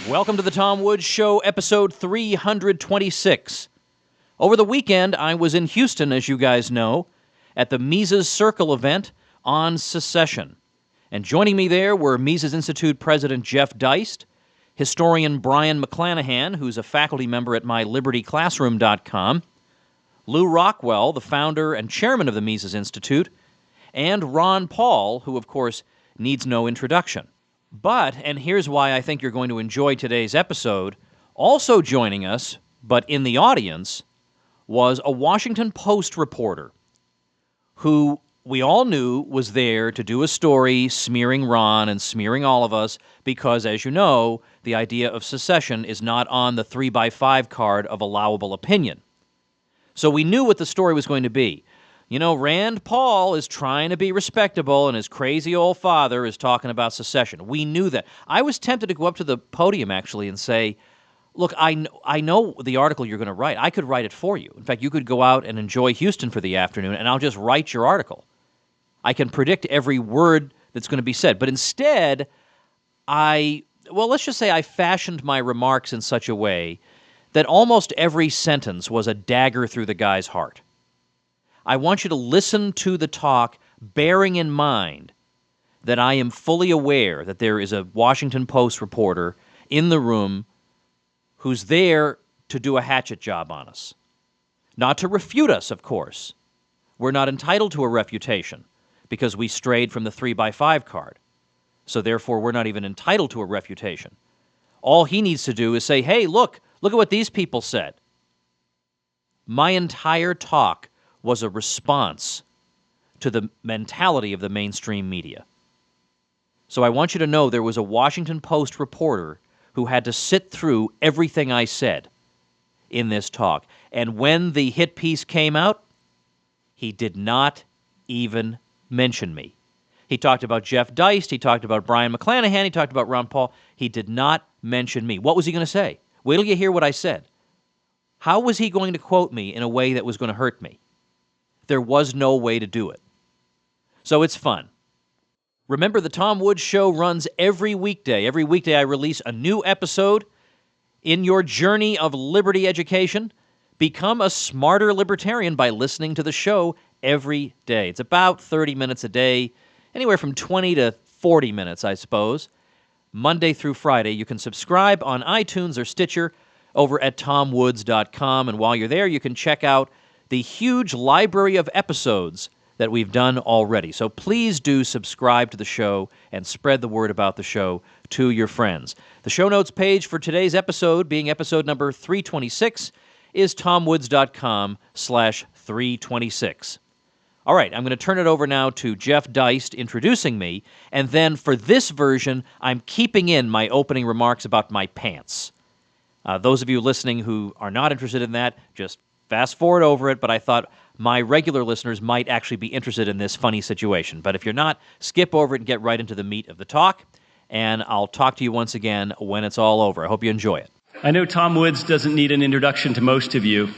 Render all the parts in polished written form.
Welcome to the Tom Woods Show, episode 326. Over the weekend, I was in Houston, as you guys know, at the Mises Circle event on Secession. And joining me there were Mises Institute President Jeff Deist, historian Brian McClanahan, who's a faculty member at mylibertyclassroom.com, Lou Rockwell, the founder and chairman of the Mises Institute, and Ron Paul, who, of course, needs no introduction. But, and here's why I think you're going to enjoy today's episode, also joining us, but in the audience, was a Washington Post reporter who we all knew was there to do a story smearing Ron and smearing all of us because, as you know, the idea of secession is not on the 3x5 card of allowable opinion. So we knew what the story was going to be. You know, Rand Paul is trying to be respectable, and his crazy old father is talking about secession. We knew that. I was tempted to go up to the podium, actually, and say, look, I know the article you're going to write. I could write it for you. In fact, you could go out and enjoy Houston for the afternoon, and I'll just write your article. I can predict every word that's going to be said. But instead, let's just say I fashioned my remarks in such a way that almost every sentence was a dagger through the guy's heart. I want you to listen to the talk, bearing in mind that I am fully aware that there is a Washington Post reporter in the room who's there to do a hatchet job on us. Not to refute us, of course. We're not entitled to a refutation because we strayed from the 3x5 card. So therefore, we're not even entitled to a refutation. All he needs to do is say, hey, look at what these people said. My entire talk was a response to the mentality of the mainstream media. So I want you to know there was a Washington Post reporter who had to sit through everything I said in this talk. And when the hit piece came out, he did not even mention me. He talked about Jeff Deist, he talked about Brian McClanahan, he talked about Ron Paul. He did not mention me. What was he going to say? Wait till you hear what I said. How was he going to quote me in a way that was going to hurt me? There was no way to do it. So it's fun. Remember, the Tom Woods Show runs every weekday. Every weekday I release a new episode. In your journey of liberty education, become a smarter libertarian by listening to the show every day. It's about 30 minutes a day, anywhere from 20 to 40 minutes, I suppose. Monday through Friday. You can subscribe on iTunes or Stitcher over at tomwoods.com. And while you're there, you can check out the huge library of episodes that we've done already. So please do subscribe to the show and spread the word about the show to your friends. The show notes page for today's episode, being episode number 326, is tomwoods.com/326. All right, I'm going to turn it over now to Jeff Deist introducing me, and then for this version, I'm keeping in my opening remarks about my pants. Those of you listening who are not interested in that, just fast forward over it, but I thought my regular listeners might actually be interested in this funny situation. But if you're not, skip over it and get right into the meat of the talk, and I'll talk to you once again when it's all over. I hope you enjoy it. I know Tom Woods doesn't need an introduction to most of you,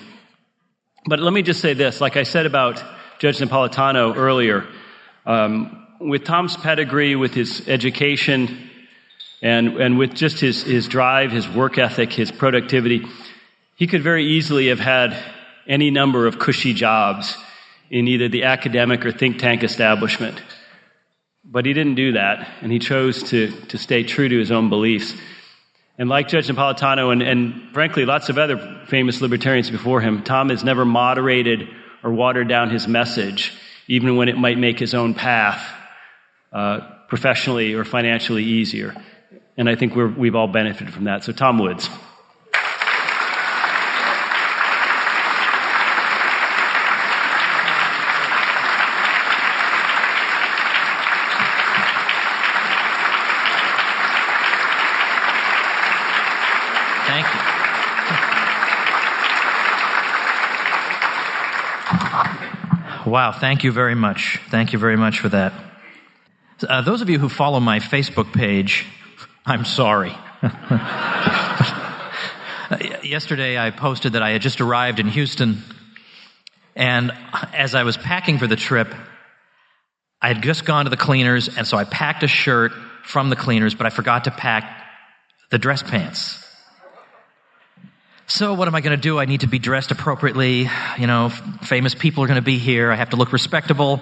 but let me just say this. Like I said about Judge Napolitano earlier, with Tom's pedigree, with his education, and with just his drive, his work ethic, his productivity, he could very easily have had any number of cushy jobs in either the academic or think tank establishment. But he didn't do that, and he chose to stay true to his own beliefs. And like Judge Napolitano and frankly lots of other famous libertarians before him, Tom has never moderated or watered down his message, even when it might make his own path professionally or financially easier. And I think we've all benefited from that. So Tom Woods. Thank you. Wow, thank you very much. Thank you very much for that. Those of you who follow my Facebook page, I'm sorry. Yesterday I posted that I had just arrived in Houston, and as I was packing for the trip, I had just gone to the cleaners, and so I packed a shirt from the cleaners, but I forgot to pack the dress pants. So what am I going to do? I need to be dressed appropriately. Famous people are going to be here. I have to look respectable.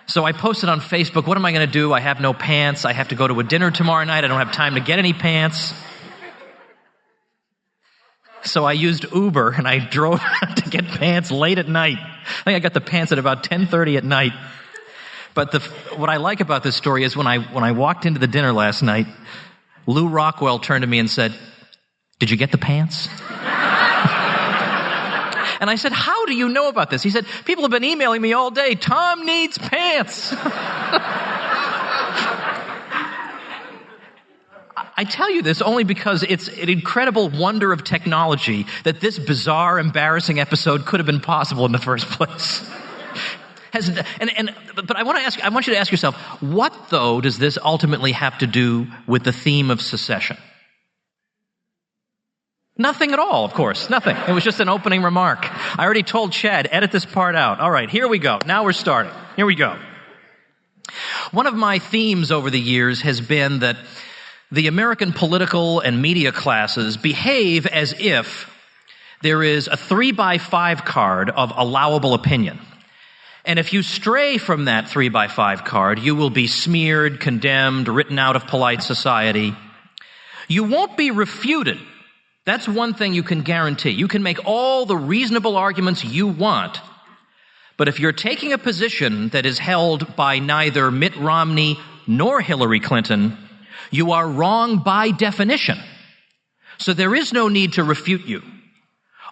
So I posted on Facebook, what am I going to do? I have no pants. I have to go to a dinner tomorrow night. I don't have time to get any pants. So I used Uber, and I drove to get pants late at night. I think I got the pants at about 10:30 at night. But what I like about this story is when I walked into the dinner last night, Lou Rockwell turned to me and said, "Did you get the pants?" And I said, "How do you know about this?" He said, "People have been emailing me all day. Tom needs pants." I tell you this only because it's an incredible wonder of technology that this bizarre, embarrassing episode could have been possible in the first place. But I want you to ask yourself, what, though, does this ultimately have to do with the theme of secession? Nothing at all, of course. Nothing. It was just an opening remark. I already told Chad, edit this part out. All right, here we go. Now we're starting. Here we go. One of my themes over the years has been that the American political and media classes behave as if there is a 3x5 card of allowable opinion. And if you stray from that 3x5 card, you will be smeared, condemned, written out of polite society. You won't be refuted. That's one thing you can guarantee. You can make all the reasonable arguments you want, but if you're taking a position that is held by neither Mitt Romney nor Hillary Clinton, you are wrong by definition. So there is no need to refute you.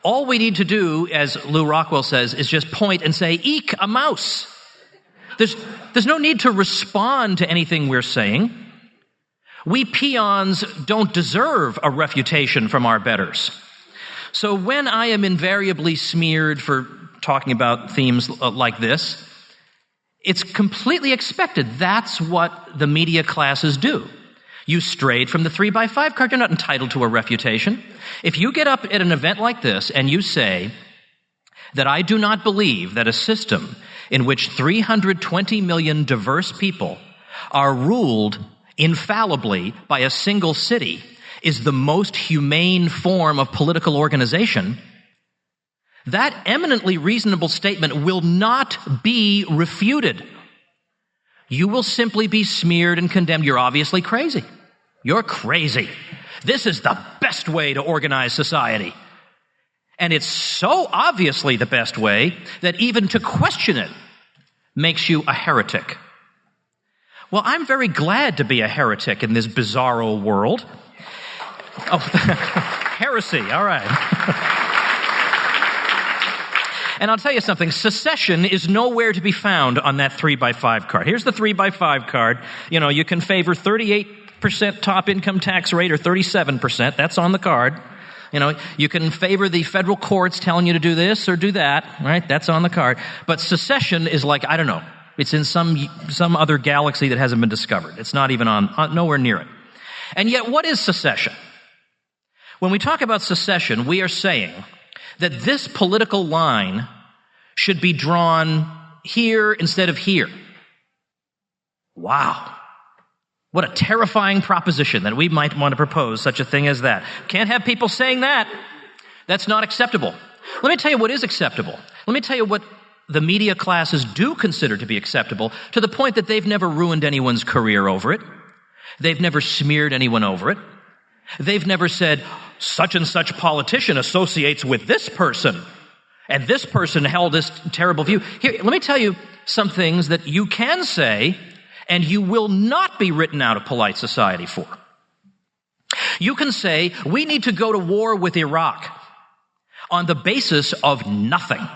All we need to do, as Lou Rockwell says, is just point and say, "Eek, a mouse." There's no need to respond to anything we're saying. We peons don't deserve a refutation from our betters. So when I am invariably smeared for talking about themes like this, it's completely expected. That's what the media classes do. You strayed from the 3x5 card. You're not entitled to a refutation. If you get up at an event like this and you say that I do not believe that a system in which 320 million diverse people are ruled infallibly by a single city is the most humane form of political organization, that eminently reasonable statement will not be refuted. You will simply be smeared and condemned. You're obviously crazy. You're crazy. This is the best way to organize society. And it's so obviously the best way that even to question it makes you a heretic. Well, I'm very glad to be a heretic in this bizarro world. Oh, heresy, all right. And I'll tell you something, secession is nowhere to be found on that 3x5 card. Here's the 3x5 card. You can favor 38% top income tax rate or 37%. That's on the card. You can favor the federal courts telling you to do this or do that, right? That's on the card. But secession is like, I don't know. It's in some other galaxy that hasn't been discovered. It's not even nowhere near it. And yet, what is secession? When we talk about secession, we are saying that this political line should be drawn here instead of here. Wow. What a terrifying proposition that we might want to propose such a thing as that. Can't have people saying that. That's not acceptable. Let me tell you what is acceptable. Let me tell you what the media classes do consider to be acceptable, to the point that they've never ruined anyone's career over it. They've never smeared anyone over it. They've never said, such and such politician associates with this person, and this person held this terrible view. Here, let me tell you some things that you can say, and you will not be written out of polite society for. You can say, we need to go to war with Iraq on the basis of nothing.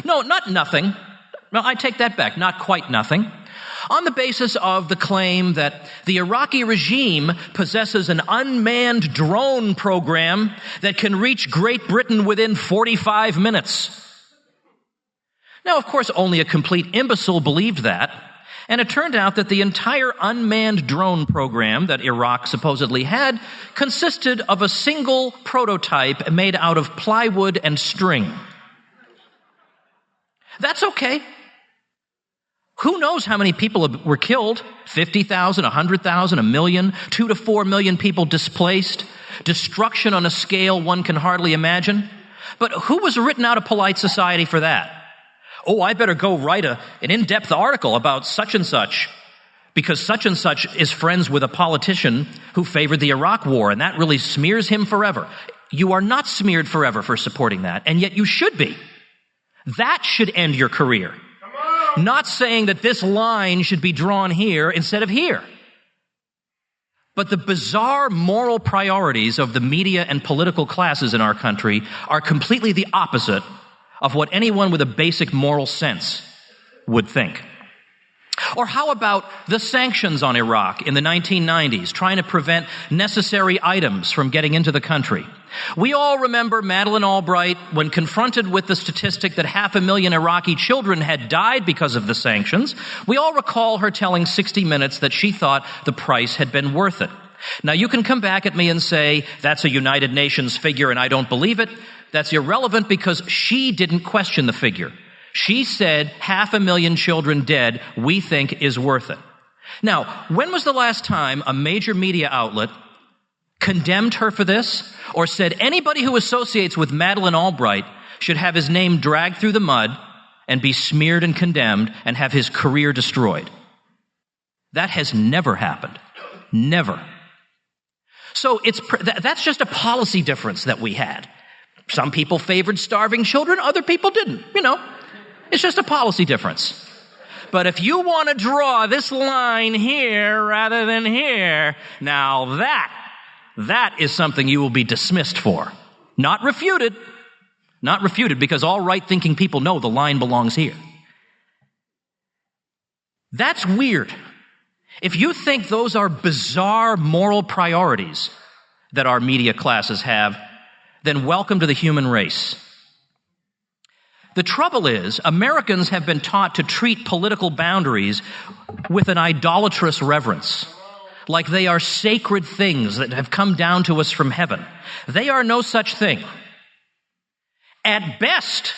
No, not nothing. No, I take that back. Not quite nothing. On the basis of the claim that the Iraqi regime possesses an unmanned drone program that can reach Great Britain within 45 minutes. Now, of course, only a complete imbecile believed that, and it turned out that the entire unmanned drone program that Iraq supposedly had consisted of a single prototype made out of plywood and string. That's okay. Who knows how many people were killed? 50,000, 100,000, a million, 2 to 4 million people displaced, destruction on a scale one can hardly imagine. But who was written out of polite society for that? Oh, I better go write an in-depth article about such and such because such and such is friends with a politician who favored the Iraq War, and that really smears him forever. You are not smeared forever for supporting that, and yet you should be. That should end your career. Not saying that this line should be drawn here instead of here. But the bizarre moral priorities of the media and political classes in our country are completely the opposite of what anyone with a basic moral sense would think. Or how about the sanctions on Iraq in the 1990s, trying to prevent necessary items from getting into the country? We all remember Madeleine Albright when confronted with the statistic that 500,000 Iraqi children had died because of the sanctions. We all recall her telling 60 Minutes that she thought the price had been worth it. Now, you can come back at me and say, that's a United Nations figure and I don't believe it. That's irrelevant because she didn't question the figure. She said 500,000 children dead, we think is worth it. Now, when was the last time a major media outlet condemned her for this or said anybody who associates with Madeleine Albright should have his name dragged through the mud and be smeared and condemned and have his career destroyed? That has never happened. Never. So that's just a policy difference that we had. Some people favored starving children, other people didn't. It's just a policy difference. But if you want to draw this line here rather than here, now that is something you will be dismissed for. Not refuted. Not refuted, because all right-thinking people know the line belongs here. That's weird. If you think those are bizarre moral priorities that our media classes have, then welcome to the human race. The trouble is, Americans have been taught to treat political boundaries with an idolatrous reverence, like they are sacred things that have come down to us from heaven. They are no such thing. At best,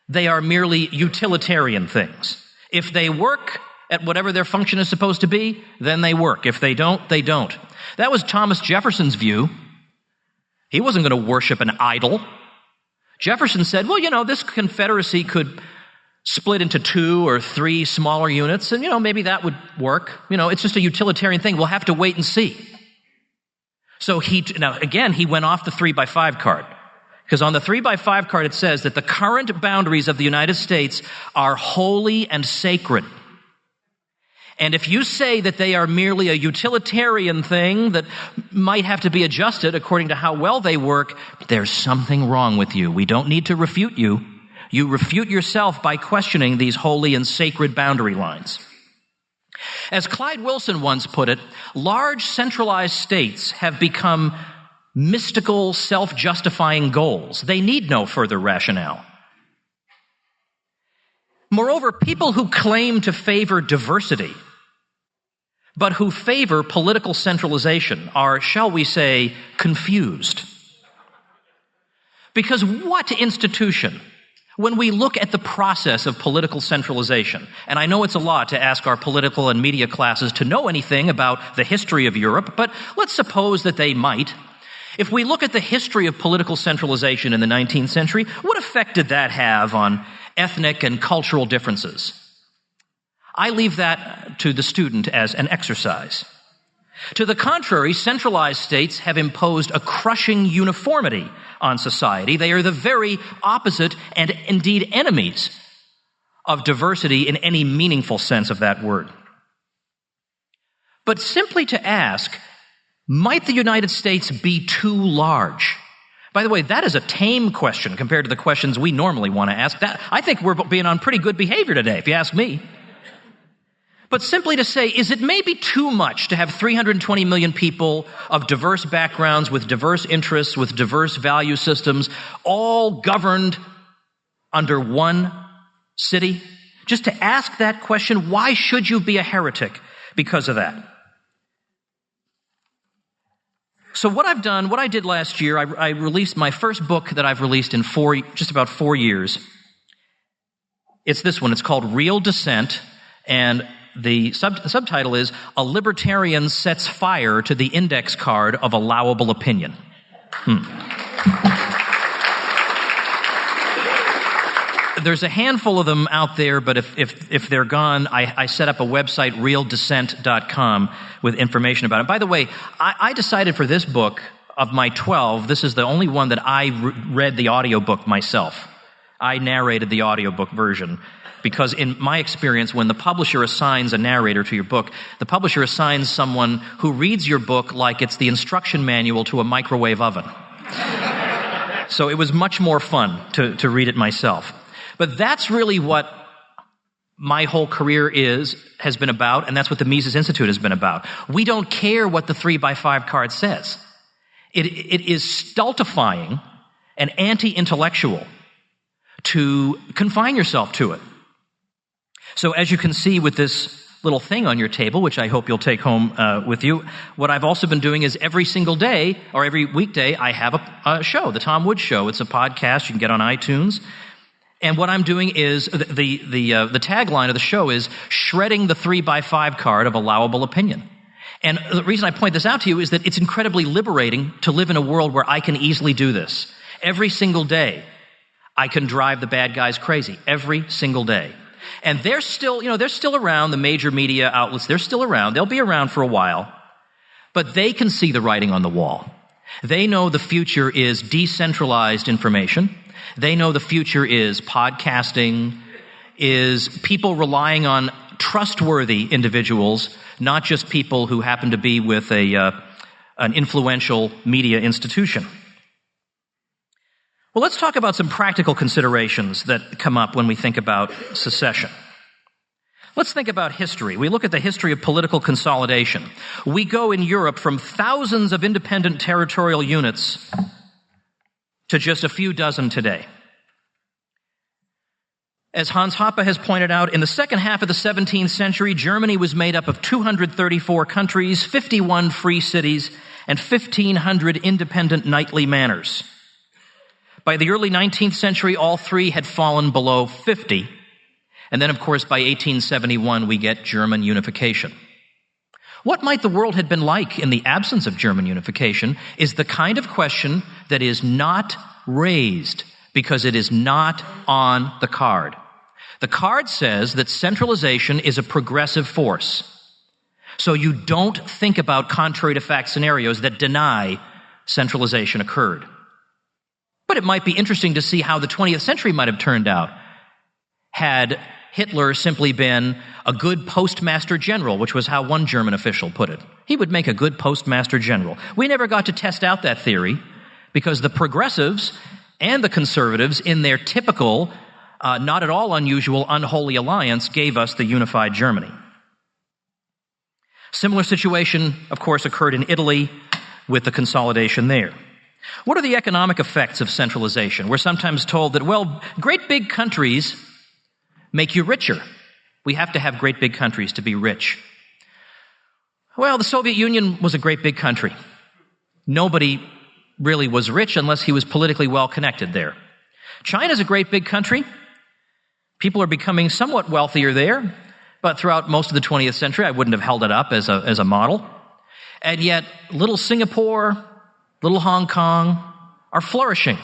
they are merely utilitarian things. If they work at whatever their function is supposed to be, then they work. If they don't, they don't. That was Thomas Jefferson's view. He wasn't going to worship an idol. Jefferson said, well, this Confederacy could split into 2 or 3 smaller units, and, maybe that would work. It's just a utilitarian thing. We'll have to wait and see. So he went off the 3x5 card. Because on the 3x5 card, it says that the current boundaries of the United States are holy and sacred. And if you say that they are merely a utilitarian thing that might have to be adjusted according to how well they work, there's something wrong with you. We don't need to refute you. You refute yourself by questioning these holy and sacred boundary lines. As Clyde Wilson once put it, large centralized states have become mystical, self-justifying goals. They need no further rationale. Moreover, people who claim to favor diversity, but who favor political centralization are, shall we say, confused. Because what institution, when we look at the process of political centralization, and I know it's a lot to ask our political and media classes to know anything about the history of Europe, but let's suppose that they might. If we look at the history of political centralization in the 19th century, what effect did that have on ethnic and cultural differences? I leave that to the student as an exercise. To the contrary, centralized states have imposed a crushing uniformity on society. They are the very opposite and indeed enemies of diversity in any meaningful sense of that word. But simply to ask, might the United States be too large? By the way, that is a tame question compared to the questions we normally want to ask. I think we're being on pretty good behavior today, if you ask me. But simply to say, is it maybe too much to have 320 million people of diverse backgrounds, with diverse interests, with diverse value systems, all governed under one city? Just to ask that question, why should you be a heretic because of that? So what I've done, what I did last year, I released my first book that I've released in just about 4 years. It's this one. It's called Real Dissent, And the subtitle is, "A Libertarian Sets Fire to the Index Card of Allowable Opinion." There's a handful of them out there, but if they're gone, I set up a website, realdissent.com, with information about it. By the way, I decided for this book, of my 12, this is the only one that I read the audiobook myself. I narrated the audiobook version because in my experience, when the publisher assigns a narrator to your book, the publisher assigns someone who reads your book like it's the instruction manual to a microwave oven. So it was much more fun to read it myself. But that's really what my whole career has been about, and that's what the Mises Institute has been about. We don't care what the 3x5 card says. It is stultifying and anti-intellectual to confine yourself to it. So as you can see with this little thing on your table, which I hope you'll take home with you, what I've also been doing is every single day, or every weekday, I have a show, The Tom Woods Show. It's a podcast you can get on iTunes. And what I'm doing is, the tagline of the show is, shredding the 3x5 card of allowable opinion. And the reason I point this out to you is that it's incredibly liberating to live in a world where I can easily do this. Every single day, I can drive the bad guys crazy. Every single day. And they're still around, the major media outlets, they're still around. They'll be around for a while. But they can see the writing on the wall. They know the future is decentralized information. They know the future is podcasting, is people relying on trustworthy individuals, not just people who happen to be with an influential media institution. Well, let's talk about some practical considerations that come up when we think about secession. Let's think about history. We look at the history of political consolidation. We go in Europe from thousands of independent territorial units to just a few dozen today. As Hans Hoppe has pointed out, in the second half of the 17th century, Germany was made up of 234 countries, 51 free cities, and 1,500 independent knightly manors. By the early 19th century, all three had fallen below 50. And then, of course, by 1871, we get German unification. What might the world have been like in the absence of German unification is the kind of question that is not raised because it is not on the card. The card says that centralization is a progressive force. So you don't think about contrary to fact scenarios that deny centralization occurred. But it might be interesting to see how the 20th century might have turned out had Hitler simply been a good postmaster general, which was how one German official put it. He would make a good postmaster general. We never got to test out that theory because the progressives and the conservatives, in their typical, not at all unusual, unholy alliance, gave us the unified Germany. Similar situation, of course, occurred in Italy with the consolidation there. What are the economic effects of centralization? We're sometimes told that, well, great big countries make you richer. We have to have great big countries to be rich. Well, the Soviet Union was a great big country. Nobody really was rich unless he was politically well connected there. China's a great big country. People are becoming somewhat wealthier there, but throughout most of the 20th century, I wouldn't have held it up as a model. And yet, little Singapore, little Hong Kong are flourishing.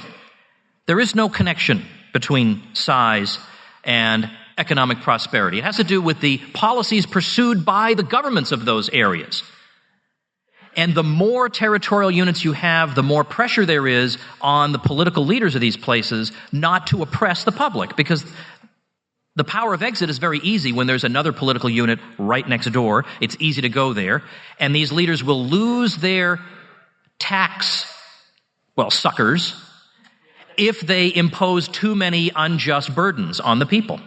There is no connection between size and economic prosperity. It has to do with the policies pursued by the governments of those areas. And the more territorial units you have, the more pressure there is on the political leaders of these places not to oppress the public, because the power of exit is very easy when there's another political unit right next door. It's easy to go there. And these leaders will lose their suckers, if they impose too many unjust burdens on the people.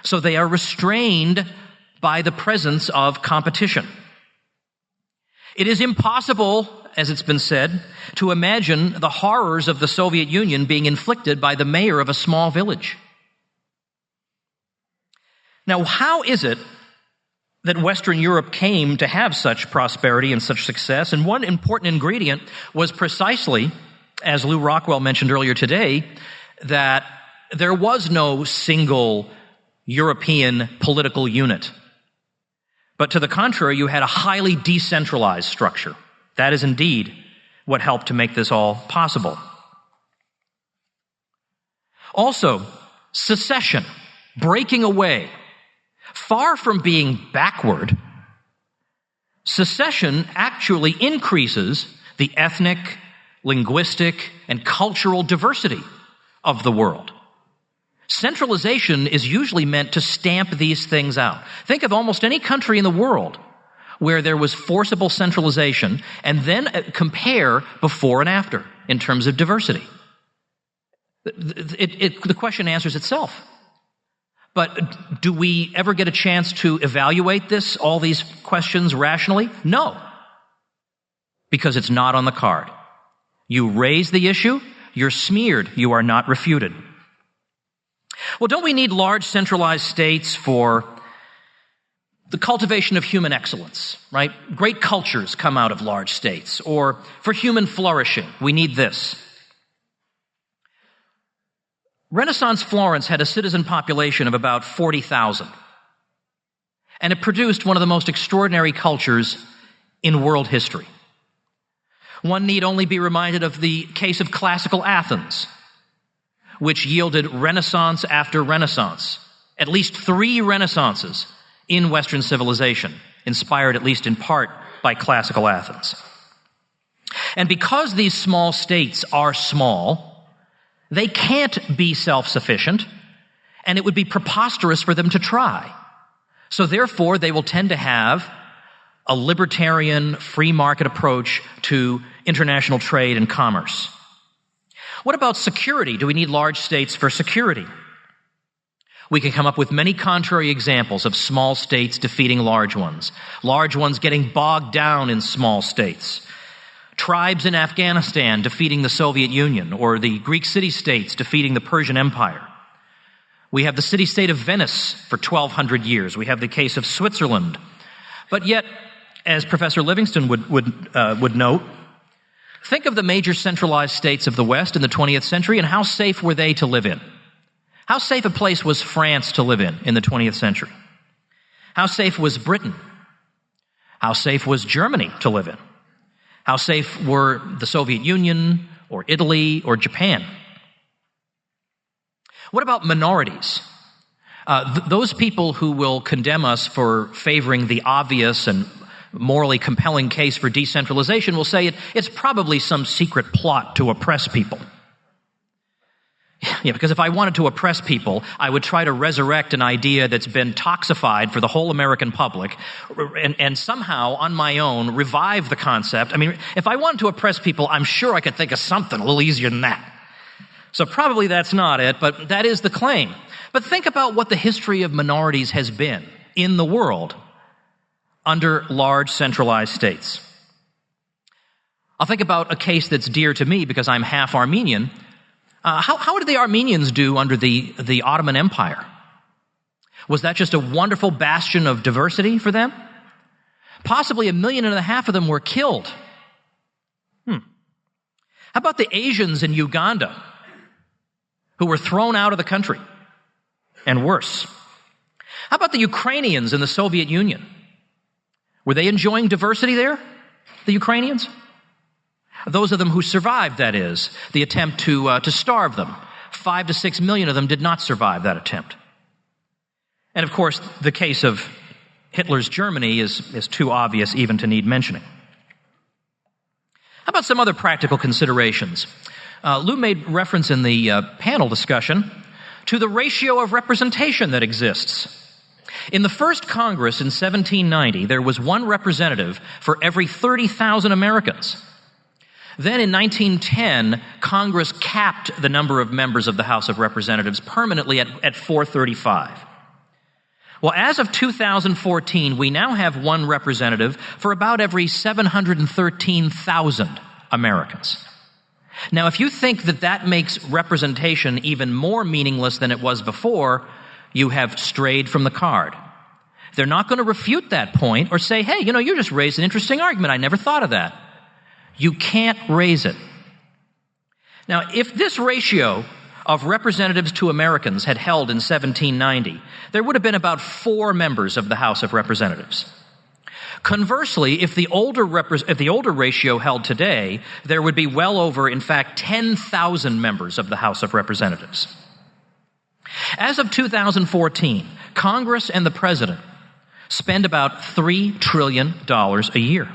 So they are restrained by the presence of competition. It is impossible, as it's been said, to imagine the horrors of the Soviet Union being inflicted by the mayor of a small village. Now, how is it that Western Europe came to have such prosperity and such success? And one important ingredient was precisely, as Lou Rockwell mentioned earlier today, that there was no single European political unit But to the contrary, you had a highly decentralized structure. That is indeed what helped to make this all possible. Also, secession, breaking away. Far from being backward, secession actually increases the ethnic, linguistic, and cultural diversity of the world. Centralization is usually meant to stamp these things out. Think of almost any country in the world where there was forcible centralization, and then compare before and after in terms of diversity. The question answers itself. But do we ever get a chance to evaluate this, all these questions rationally? No. Because it's not on the card. You raise the issue, you're smeared, you are not refuted. Well, don't we need large centralized states for the cultivation of human excellence, right? Great cultures come out of large states. Or for human flourishing, we need this. Renaissance Florence had a citizen population of about 40,000. And it produced one of the most extraordinary cultures in world history. One need only be reminded of the case of classical Athens, which yielded Renaissance after Renaissance, at least 3 Renaissances in Western civilization, inspired at least in part by classical Athens. And because these small states are small, they can't be self-sufficient, and it would be preposterous for them to try. So therefore, they will tend to have a libertarian, free market approach to international trade and commerce. What about security? Do we need large states for security? We can come up with many contrary examples of small states defeating large ones getting bogged down in small states. Tribes in Afghanistan defeating the Soviet Union, or the Greek city-states defeating the Persian Empire. We have the city-state of Venice for 1,200 years. We have the case of Switzerland. But yet, as Professor Livingston would note, think of the major centralized states of the West in the 20th century and how safe were they to live in? How safe a place was France to live in the 20th century? How safe was Britain? How safe was Germany to live in? How safe were the Soviet Union or Italy or Japan? What about minorities? Those people who will condemn us for favoring the obvious and morally compelling case for decentralization will say it's probably some secret plot to oppress people. Yeah, because if I wanted to oppress people, I would try to resurrect an idea that's been toxified for the whole American public and somehow, on my own, revive the concept. I mean, if I wanted to oppress people, I'm sure I could think of something a little easier than that. So probably that's not it, but that is the claim. But think about what the history of minorities has been in the world under large centralized states. I'll think about a case that's dear to me because I'm half Armenian. How did the Armenians do under the Ottoman Empire? Was that just a wonderful bastion of diversity for them? Possibly 1.5 million of them were killed. How about the Asians in Uganda who were thrown out of the country? And worse. How about the Ukrainians in the Soviet Union? Were they enjoying diversity there, the Ukrainians? Those of them who survived, that is, the attempt to starve them. 5 to 6 million of them did not survive that attempt. And of course, the case of Hitler's Germany is too obvious even to need mentioning. How about some other practical considerations? Lou made reference in the panel discussion to the ratio of representation that exists. In the first Congress in 1790, there was 1 representative for every 30,000 Americans. Then in 1910, Congress capped the number of members of the House of Representatives permanently at 435. Well, as of 2014, we now have 1 representative for about every 713,000 Americans. Now, if you think that makes representation even more meaningless than it was before, you have strayed from the card. They're not going to refute that point or say, hey, you just raised an interesting argument. I never thought of that. You can't raise it. Now, if this ratio of representatives to Americans had held in 1790, there would have been about 4 members of the House of Representatives. Conversely, if the older ratio held today, there would be well over, in fact, 10,000 members of the House of Representatives. As of 2014, Congress and the President spend about $3 trillion a year.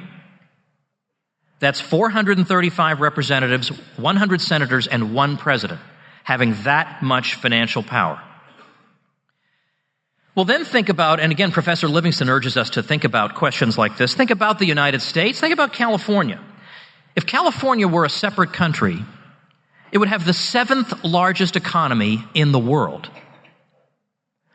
That's 435 representatives, 100 senators, and 1 president having that much financial power. Well, then think about, and again, Professor Livingston urges us to think about questions like this. Think about the United States. Think about California. If California were a separate country, it would have the 7th largest economy in the world.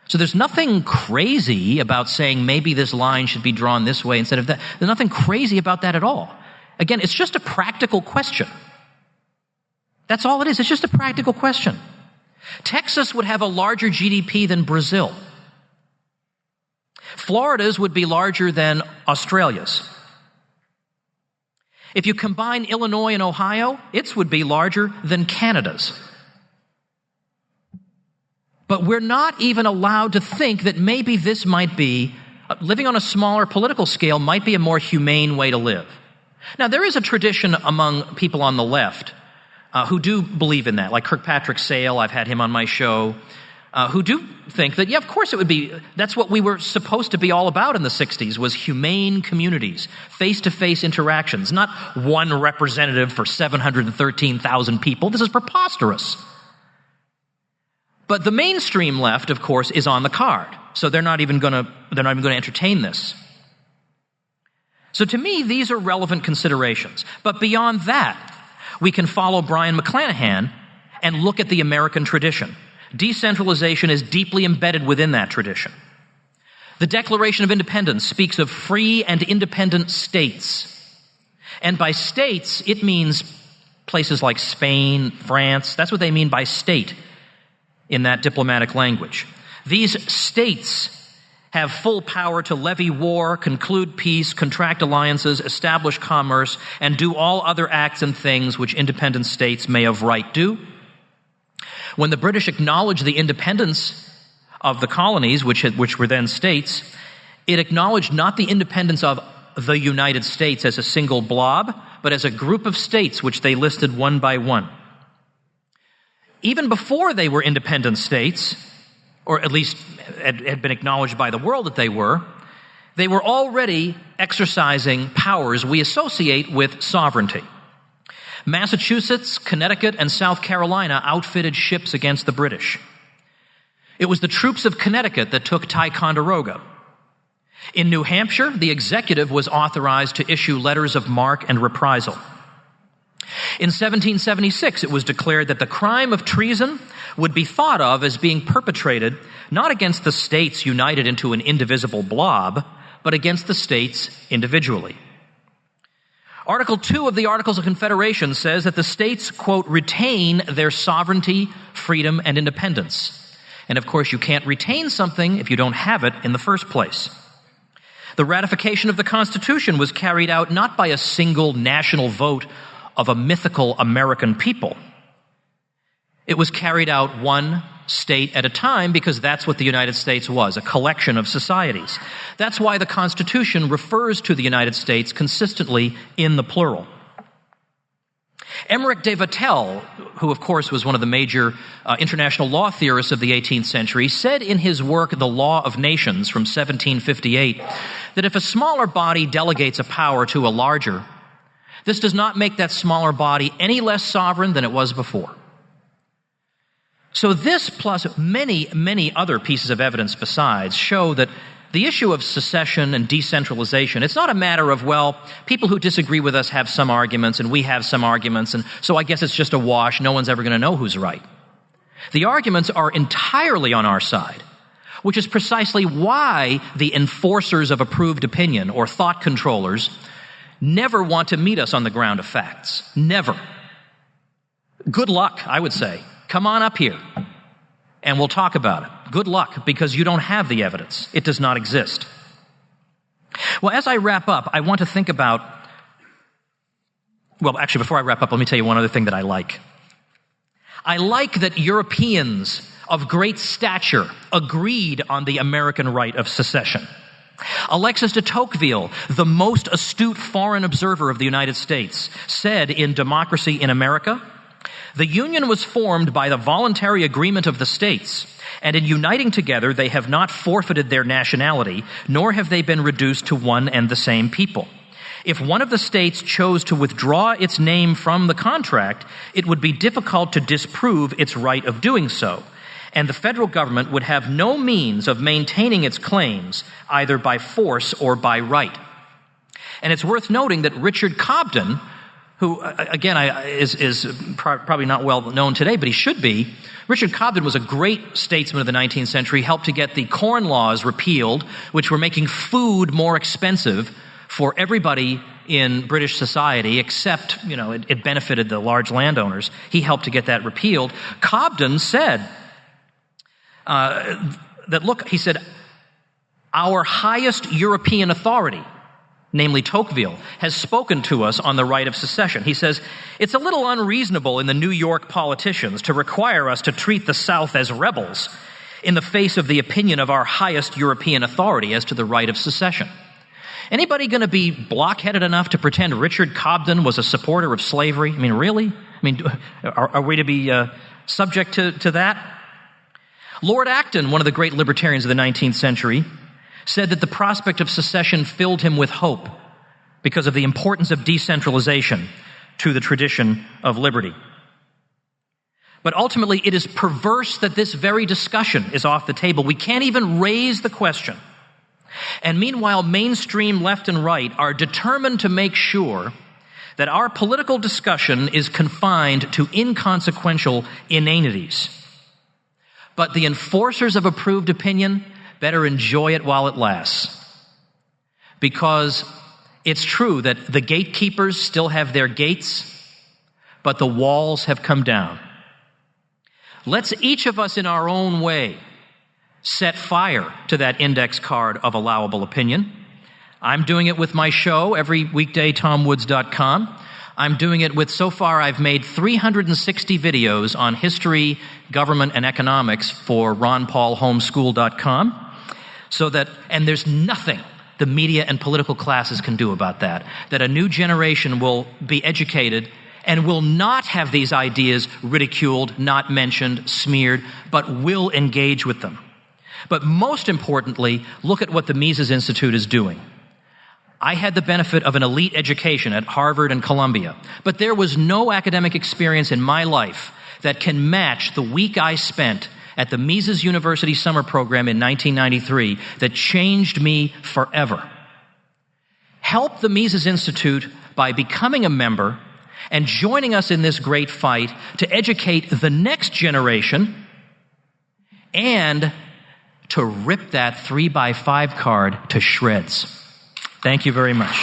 So there's nothing crazy about saying maybe this line should be drawn this way instead of that. There's nothing crazy about that at all. Again, it's just a practical question. That's all it is. It's just a practical question. Texas would have a larger GDP than Brazil. Florida's would be larger than Australia's. If you combine Illinois and Ohio, its would be larger than Canada's. But we're not even allowed to think that maybe this might be, living on a smaller political scale might be a more humane way to live. Now, there is a tradition among people on the left who do believe in that, like Kirkpatrick Sale, I've had him on my show, who do think that, yeah, of course it would be, that's what we were supposed to be all about in the 60s, was humane communities, face-to-face interactions, not one representative for 713,000 people. This is preposterous. But the mainstream left, of course, is on the card, so they're not even going to entertain this. So to me, these are relevant considerations. But beyond that, we can follow Brian McClanahan and look at the American tradition. Decentralization is deeply embedded within that tradition. The Declaration of Independence speaks of free and independent states. And by states, it means places like Spain, France. That's what they mean by state in that diplomatic language. These states have full power to levy war, conclude peace, contract alliances, establish commerce, and do all other acts and things which independent states may of right do. When the British acknowledged the independence of the colonies, which were then states, it acknowledged not the independence of the United States as a single blob, but as a group of states which they listed one by one. Even before they were independent states, or at least had been acknowledged by the world that they were already exercising powers we associate with sovereignty. Massachusetts, Connecticut, and South Carolina outfitted ships against the British. It was the troops of Connecticut that took Ticonderoga. In New Hampshire, the executive was authorized to issue letters of marque and reprisal. In 1776, it was declared that the crime of treason would be thought of as being perpetrated not against the states united into an indivisible blob, but against the states individually. Article 2 of the Articles of Confederation says that the states, quote, retain their sovereignty, freedom, and independence. And of course, you can't retain something if you don't have it in the first place. The ratification of the Constitution was carried out not by a single national vote of a mythical American people. It was carried out one state at a time because that's what the United States was, a collection of societies. That's why the Constitution refers to the United States consistently in the plural. Emmerich de Vattel, who of course was one of the major international law theorists of the 18th century, said in his work, The Law of Nations from 1758, that if a smaller body delegates a power to a larger, this does not make that smaller body any less sovereign than it was before. So this, plus many, many other pieces of evidence besides, show that the issue of secession and decentralization, it's not a matter of, well, people who disagree with us have some arguments and we have some arguments, and so I guess it's just a wash. No one's ever going to know who's right. The arguments are entirely on our side, which is precisely why the enforcers of approved opinion, or thought controllers, never want to meet us on the ground of facts. Never. Good luck, I would say. Come on up here, and we'll talk about it. Good luck, because you don't have the evidence. It does not exist. Well, as I wrap up, I want to think about, well, actually, before I wrap up, let me tell you one other thing that I like. I like that Europeans of great stature agreed on the American right of secession. Alexis de Tocqueville, the most astute foreign observer of the United States, said in Democracy in America, "The Union was formed by the voluntary agreement of the states, and in uniting together they have not forfeited their nationality, nor have they been reduced to one and the same people. If one of the states chose to withdraw its name from the contract, it would be difficult to disprove its right of doing so, and the federal government would have no means of maintaining its claims either by force or by right." And it's worth noting that Richard Cobden, who, again, is probably not well known today, but he should be. Richard Cobden was a great statesman of the 19th century, helped to get the Corn Laws repealed, which were making food more expensive for everybody in British society, except, it benefited the large landowners. He helped to get that repealed. Cobden said he said, "Our highest European authority, namely Tocqueville, has spoken to us on the right of secession." He says, "It's a little unreasonable in the New York politicians to require us to treat the South as rebels in the face of the opinion of our highest European authority as to the right of secession." Anybody going to be blockheaded enough to pretend Richard Cobden was a supporter of slavery? I mean, really? Are we to be subject to that? Lord Acton, one of the great libertarians of the 19th century, said that the prospect of secession filled him with hope because of the importance of decentralization to the tradition of liberty. But ultimately, it is perverse that this very discussion is off the table. We can't even raise the question. And meanwhile, mainstream left and right are determined to make sure that our political discussion is confined to inconsequential inanities. But the enforcers of approved opinion better enjoy it while it lasts. Because it's true that the gatekeepers still have their gates, but the walls have come down. Let's each of us in our own way set fire to that index card of allowable opinion. I'm doing it with my show every weekday, TomWoods.com. I'm doing it with, so far I've made 360 videos on history, government, and economics for RonPaulHomeschool.com. And there's nothing the media and political classes can do about that a new generation will be educated and will not have these ideas ridiculed, not mentioned, smeared, but will engage with them. But most importantly, look at what the Mises Institute is doing. I had the benefit of an elite education at Harvard and Columbia, but there was no academic experience in my life that can match the week I spent at the Mises University summer program in 1993 that changed me forever. Help the Mises Institute by becoming a member and joining us in this great fight to educate the next generation and to rip that 3x5 card to shreds. Thank you very much.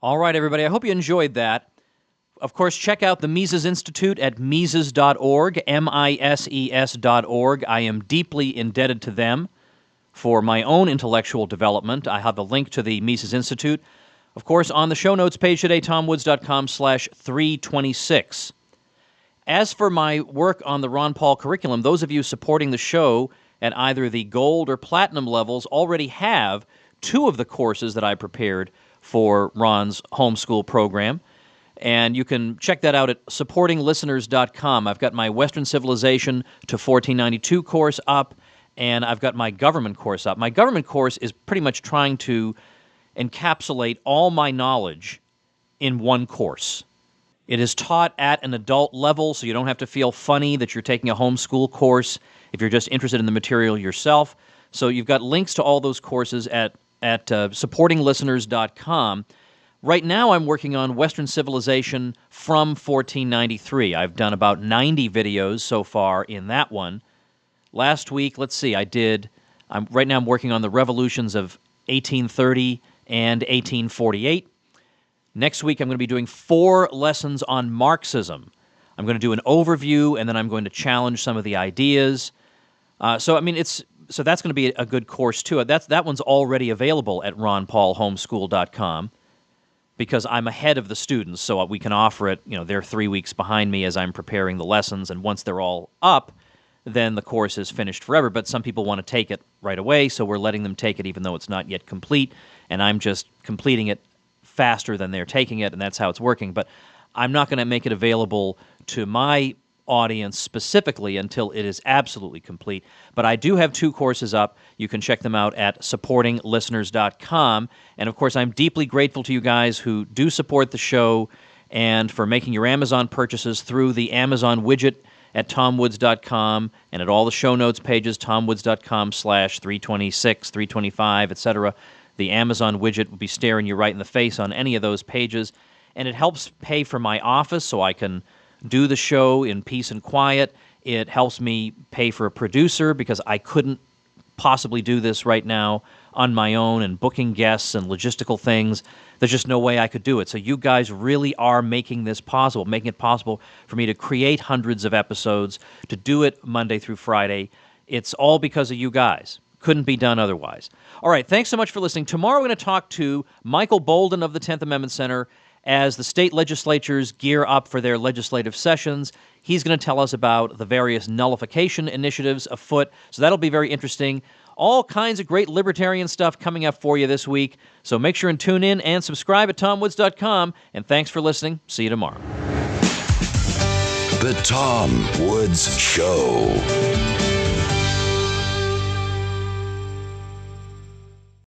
All right, everybody. I hope you enjoyed that. Of course, check out the Mises Institute at Mises.org, Mises.org. I am deeply indebted to them for my own intellectual development. I have a link to the Mises Institute, of course, on the show notes page today, TomWoods.com/326. As for my work on the Ron Paul curriculum, those of you supporting the show at either the gold or platinum levels already have two of the courses that I prepared for Ron's homeschool program. And you can check that out at supportinglisteners.com. I've got my Western Civilization to 1492 course up, and I've got my government course up. My government course is pretty much trying to encapsulate all my knowledge in one course. It is taught at an adult level, so you don't have to feel funny that you're taking a homeschool course if you're just interested in the material yourself. So you've got links to all those courses at supportinglisteners.com. Right now I'm working on Western Civilization from 1493. I've done about 90 videos so far in that one. Last week, let's see, right now I'm working on the revolutions of 1830 and 1848. Next week I'm going to be doing 4 lessons on Marxism. I'm going to do an overview, and then I'm going to challenge some of the ideas. So that's going to be a good course too. That one's already available at ronpaulhomeschool.com because I'm ahead of the students, so we can offer it. They're 3 weeks behind me as I'm preparing the lessons, and once they're all up, then the course is finished forever. But some people want to take it right away, so we're letting them take it even though it's not yet complete, and I'm just completing it faster than they're taking it, and that's how it's working. But I'm not going to make it available to my audience specifically until it is absolutely complete. But I do have 2 courses up. You can check them out at supportinglisteners.com. And of course, I'm deeply grateful to you guys who do support the show and for making your Amazon purchases through the Amazon widget at tomwoods.com and at all the show notes pages, tomwoods.com/326, 325, etc. The Amazon widget will be staring you right in the face on any of those pages. And it helps pay for my office so I can do the show in peace and quiet. It helps me pay for a producer because I couldn't possibly do this right now on my own, and booking guests and logistical things. There's just no way I could do it. So you guys really are making this possible, making it possible for me to create hundreds of episodes, to do it Monday through Friday. It's all because of you guys. Couldn't be done otherwise. All right, thanks so much for listening. Tomorrow we're going to talk to Michael Bolden of the 10th Amendment Center as the state legislatures gear up for their legislative sessions. He's going to tell us about the various nullification initiatives afoot, so that'll be very interesting. All kinds of great libertarian stuff coming up for you this week, so make sure and tune in and subscribe at tomwoods.com, and thanks for listening. See you tomorrow. The Tom Woods Show.